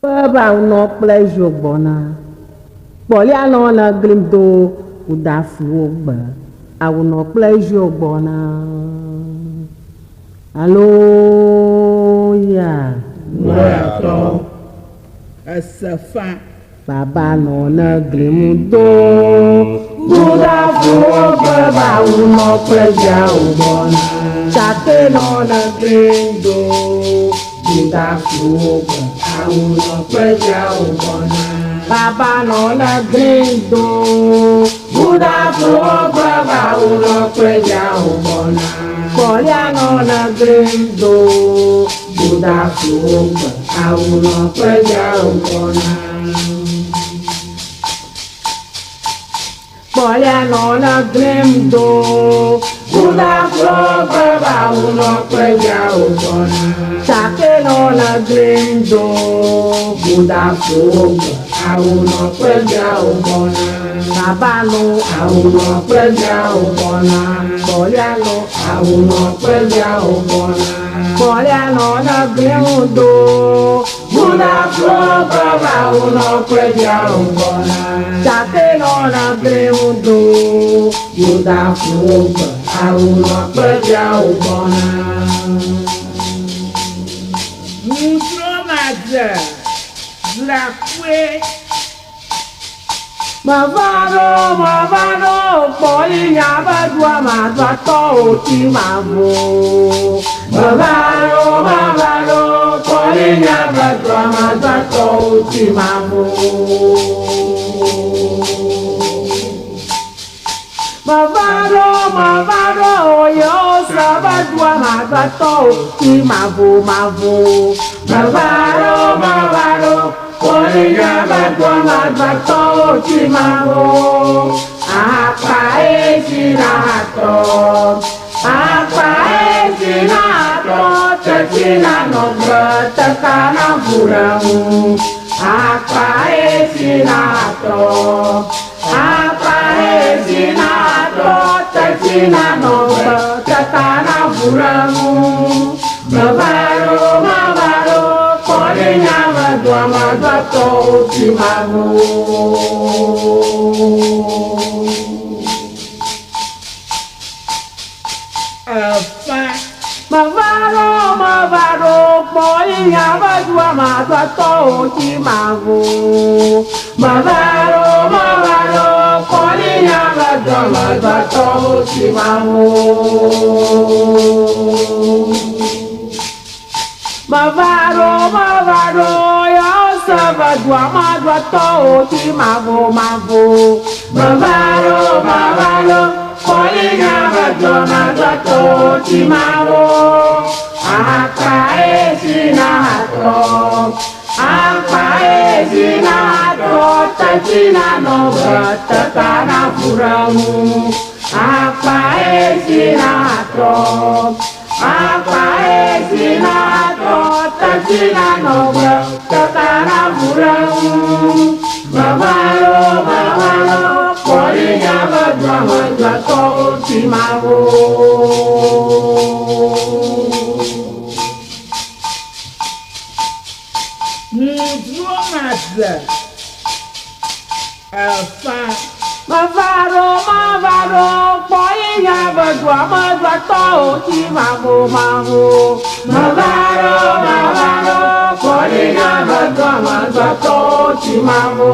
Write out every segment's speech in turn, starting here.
Peba no pleasure bona. Boli ano na glim do uda fluogba. Awu no pleasure bona. Allo ya. Wato. Asafa. Baba no na glim do uda fluogba. Awu no pleasure bona. Chate no na glim do uda fluogba. Awu no pleasure bona. Baba no na grindo, Buddha Flogba, Awu no pleasure bona. Bolia no na grindo, Buddha Flogba, Awu no pleasure bona. Bolia no na grindo, Buddha Flogba, Awu no pleasure bona. Chake no na grindo, Buddha Flogba. Awu no pleasure bona. Baba no awu no pleasure bona. Bolia no awu no pleasure bona. Bolia no na grindo. Buddha Flogba, awu no pleasure bona. Chate no na grindo. Buddha Flogba, awu no pleasure bona. Mutromadze. Zrakwe. Mavaro, poli nyabadwa madwato ti mavo. Mavaro, poli nyabadwa madwato ti mavo. Mavaro, yo sabadwa madwato ti mavo. Mavaro. Polinya badwa madwato chimavo. Apa esinato. Cecina nomba tekana buramu. Apa esinato. Cecina nomba tekana buramu. Mavaro. Polinya badwa madwato chimavo. Afa. Mavaro, polinya badwa madwato chimavo. Mavaro, polinya badwa madwato chimavo. Mavaro, yo sabadwa madwato chimavo. Mavaro, polinya badwa madwato chimavo. Apa esinato. Cecina nomba tekana buramu. Apa esinato. Cecina nomba tekana buramu. Mavaro, polinya badwa madwato chimavo. Mutromadze. Afa. Mavaro, polinya badwa madwato chimavo. Mavaro, polinya badwa madwato chimavo.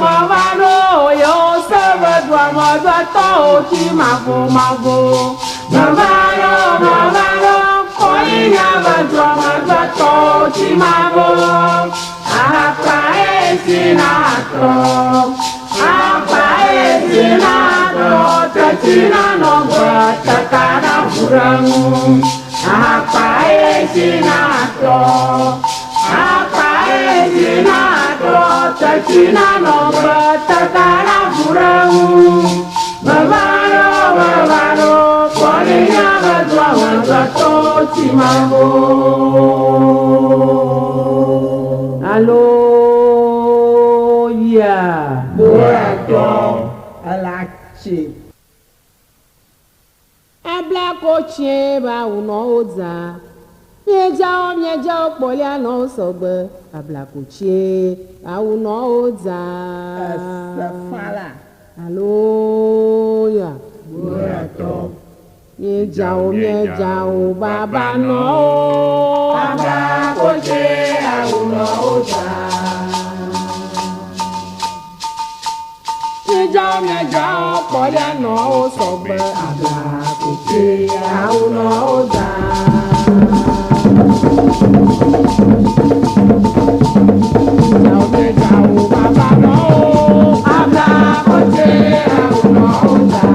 Mavaro, yo sabadwa madwato chimavo. Mavaro, polinya badwa madwato chimavo. Apa esinato. Cecina nomba tekana buramu. Apa esinato. Cecina nomba tekana buramu. Mavaro, polinya badwa madwato chimavo. Allo ya. Wato. Alachi. abla kochie ba uno oza miejao kpolia no sogbe abla kochie ba uno oza Safala. Hallelujah. Wúràtọ̀. Miejao baba no Abla koche àwùnà ọ̀tá. miejao kpolia no sogbe abla kochie ba uno oza miejao baba no abla kochie ba uno oza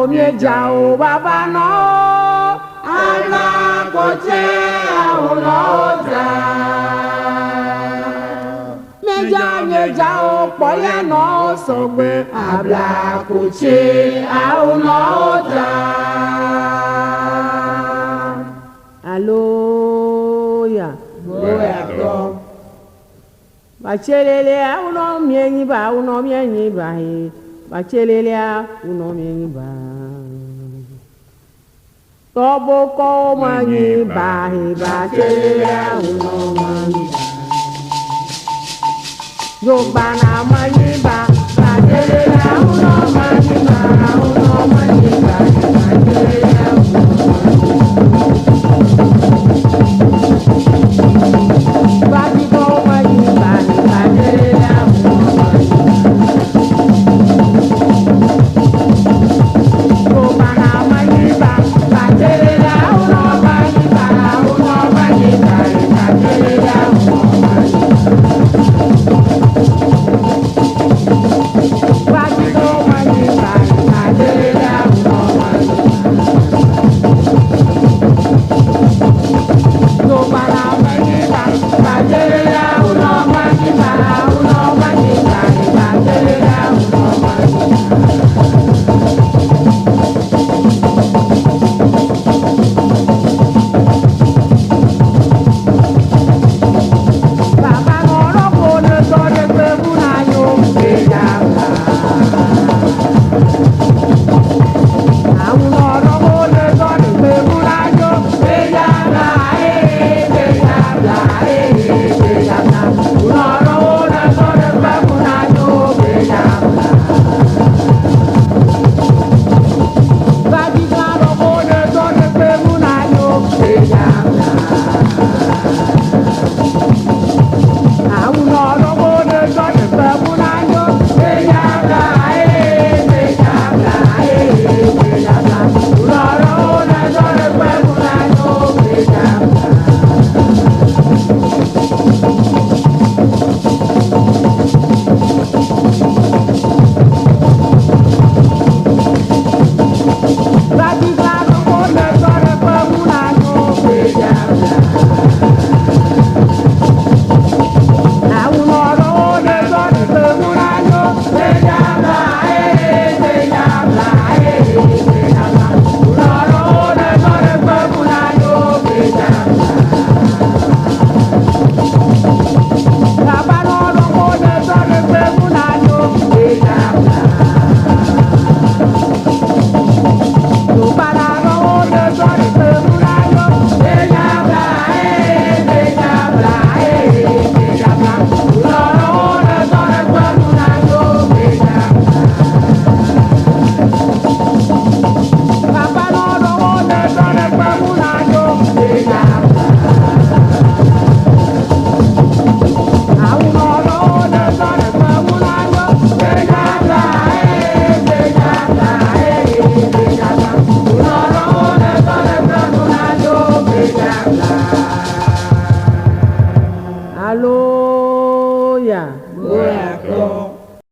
miejao baba no abla koche àwùnà ọ̀tá miejao kpolia no sogbe abla koche àwùnà ọ̀tá. Hallelujah. Wúràtọ̀. Bachelele uno mienyi ba uno mienyi ba he bachelele uno mienyi ba tobo ko manyi ba he bachelele uno manyi ba yo bana manyi ba bachelele